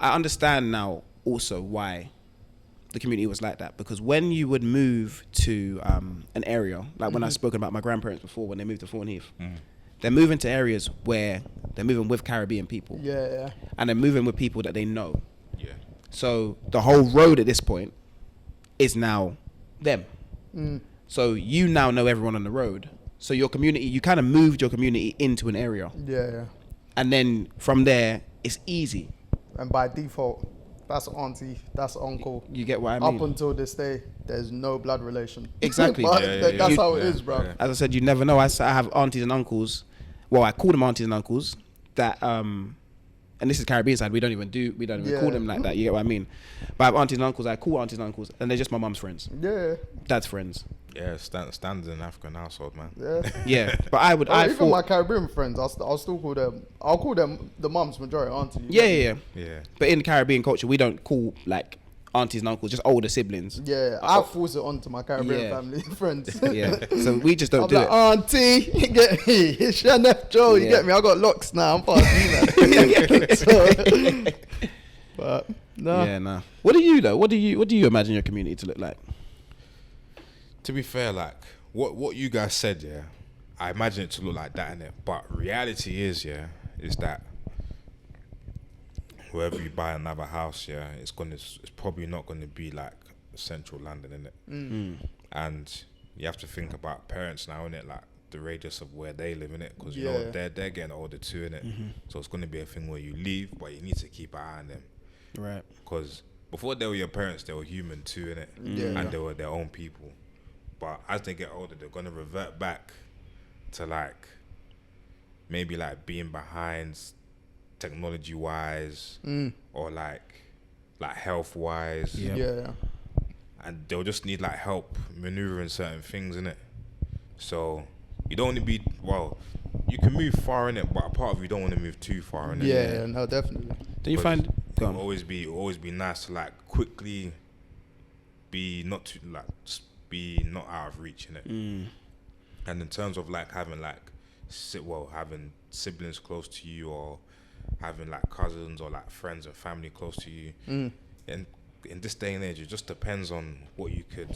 I understand now also why the community was like that, because when you would move to an area, like when I've spoken about my grandparents before, when they moved to Thornheath, they're moving to areas where they're moving with Caribbean people. Yeah. And they're moving with people that they know. Yeah. So the whole road at this point is now them. So you now know everyone on the road. So your community, you kind of moved your community into an area. Yeah. And then from there, it's easy. And by default, that's auntie, that's uncle. You get what I mean? Up until this day, there's no blood relation. Exactly. But that's how it Yeah. is, bro. As I said, you never know. I have aunties and uncles. Well, I call them aunties and uncles that, and this is Caribbean side. We don't even call them like that. You get what I mean? But I have aunties and uncles. I call aunties and uncles, and they're just my mum's friends. Yeah. Dad's friends. Yeah, standards in African household, man. Yeah. Yeah, but I even my Caribbean friends, I'll still call them. I'll call them the mums majority auntie. Yeah. Yeah. But in Caribbean culture, we don't call like aunties and uncles, just older siblings. Yeah, I force it onto my Caribbean family friends. Yeah, so we just don't I'm do like, it. auntie, you get me? It's your nephew Joe, you get me? I got locks now. I'm past you now. But no. Yeah, nah. What do you though? What do you imagine your community to look like? To be fair, like what you guys said, yeah, I imagine it to look like that, innit? But reality is that wherever you buy another house, it's probably not gonna be like central London, innit? And you have to think about parents now, innit? Like the radius of where they live, innit? Because you know they're getting older too, innit? So it's gonna be a thing where you leave, but you need to keep an eye on them, right? Because before they were your parents, they were human too, innit? And they were their own people. But as they get older, they're gonna revert back to like maybe like being behind technology wise or like health wise. Yeah. And they'll just need like help maneuvering certain things, innit? So you don't want to be, well, you can move far in it, but a part of you don't want to move too far in it. Yeah, no, definitely. Do you find it'll always be nice to like quickly be not out of reach, innit? And in terms of like having having siblings close to you, or having like cousins or like friends and family close to you, and in this day and age, it just depends on what you could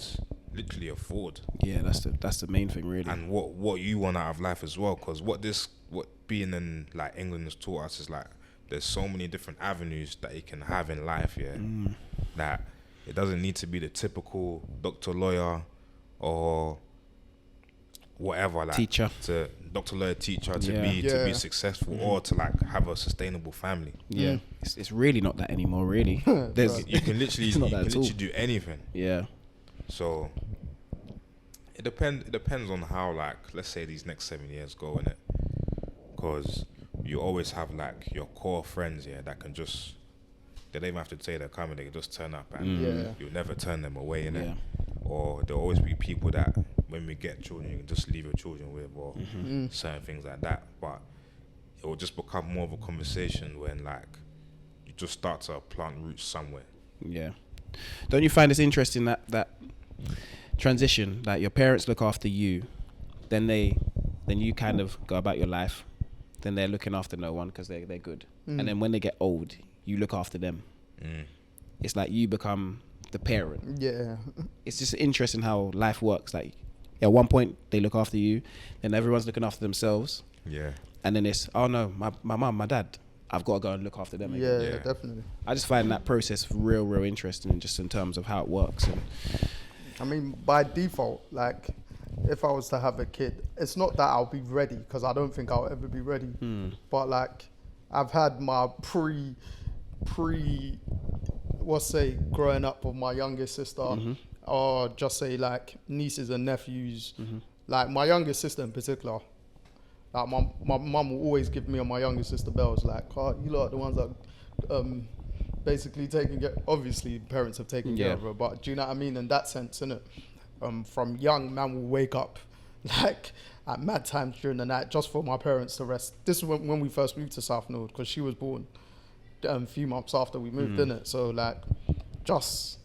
literally afford. Yeah, that's the main thing, really. And what you want out of life as well, because what being in like England has taught us is like there's so many different avenues that you can have in life, that it doesn't need to be the typical doctor, lawyer, or whatever, like teacher, to doctor, lawyer, teacher, to be successful, or to like have a sustainable family. Yeah, it's really not that anymore. Really, you can literally do anything. Yeah. So it depends on how, like, let's say these next 7 years go, innit? Because you always have like your core friends, that can just, they don't even have to say they're coming, they can just turn up, and you'll never turn them away, innit? Yeah. Or there'll always be people that when we get children, you can just leave your children with, or certain things like that. But it will just become more of a conversation when like you just start to plant roots somewhere. Yeah. Don't you find it's interesting that transition, like your parents look after you, then you kind of go about your life, then they're looking after no one because they're good, and then when they get old, you look after them. It's like you become the parent. Yeah. It's just interesting how life works. Like at one point they look after you, then everyone's looking after themselves. Yeah. And then it's, oh no, my mum, my dad, I've got to go and look after them again. Yeah, definitely. I just find that process real interesting, just in terms of how it works. And I mean, by default, like if I was to have a kid, it's not that I'll be ready, because I don't think I'll ever be ready. But like I've had my growing up with my youngest sister, or just say like nieces and nephews. Like my youngest sister in particular, like my mum will always give me and my youngest sister bells, like, oh, you lot are the ones that basically obviously parents have taken care of her, but do you know what I mean, in that sense, innit? From young, man will wake up like at mad times during the night just for my parents to rest. This is when we first moved to South Nord, because she was born a few months after we moved, in it. So like just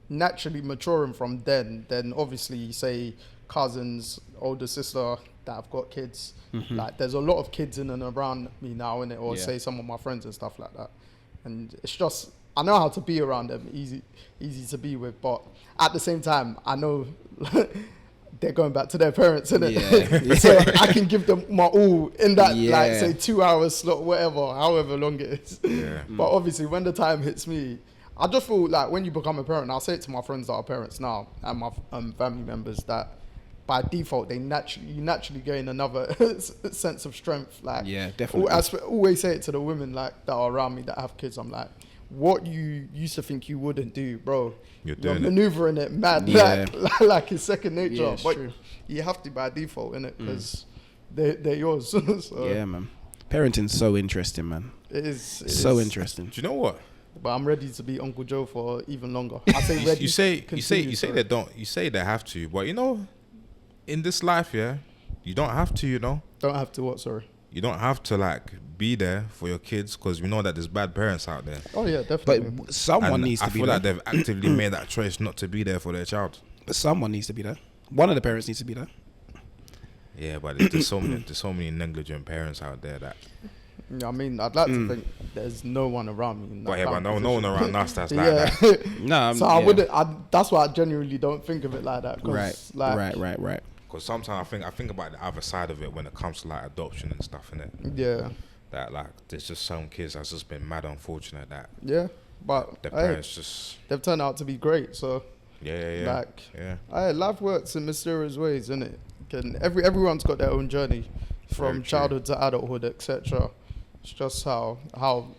naturally maturing from then obviously say cousins, older sister, that have got kids. Mm-hmm. Like, there's a lot of kids in and around me now, innit? Or Yeah. say some of my friends and stuff like that. And it's just, I know how to be around them, easy to be with. But at the same time, I know they're going back to their parents, innit? Yeah. So I can give them my all in that, Yeah. like, say 2 hours slot, whatever, however long it is. Yeah. But obviously, when the time hits me, I just feel like when you become a parent, I'll say it to my friends that are parents now and my family members, that by default you naturally gain another sense of strength. Like, Yeah, definitely. I always say it to the women like that are around me that have kids. I'm like, what you used to think you wouldn't do, bro, You're you're doing it. maneuvering it mad, Yeah. like it's second nature. Yeah, it's but true. you have to by default, innit? Because they're yours. So Yeah, man. Parenting's so interesting, man. it is So interesting. Do you know what? But I'm ready to be Uncle Joe for even longer. I say ready. You say continue, sorry. they don't. You say they have to, but you know, in this life, yeah, you don't have to. You know, Don't have to what? Sorry. you don't have to like be there for your kids because we know that there's bad parents out there. Oh yeah, definitely. But someone And needs to I be feel there. like they've actively made that choice not to be there for their child. But someone needs to be there. One of the parents needs to be there. Yeah, but there's so many negligent parents out there that. Yeah, I mean, I'd like to think there's no one around me. In that But yeah, but kind of no one position. around us that's like Yeah. that. No, So I wouldn't. That's why I genuinely don't think of it like that. 'cause, Right, like, right. Because sometimes I think about the other side of it when it comes to like adoption and stuff, innit? Yeah, That like there's just some kids that's just been mad unfortunate that yeah. But their hey, parents just they've turned out to be great. So yeah. like, Yeah. hey, life works in mysterious ways, innit? And everyone's got their own journey Very from true. childhood to adulthood, etc. It's just how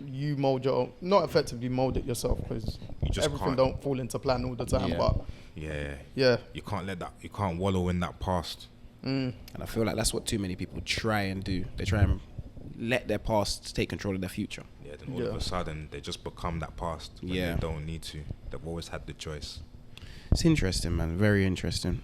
you mold your own, not effectively mold it yourself, because You just everything can't. don't fall into plan all the time. Yeah. But Yeah. yeah, You can't wallow in that past. And I feel like that's what too many people try and do. They try and let their past take control of their future. Yeah, then all of Yeah. a sudden they just become that past when Yeah. they don't need to. They've always had the choice. It's interesting, man. Very interesting.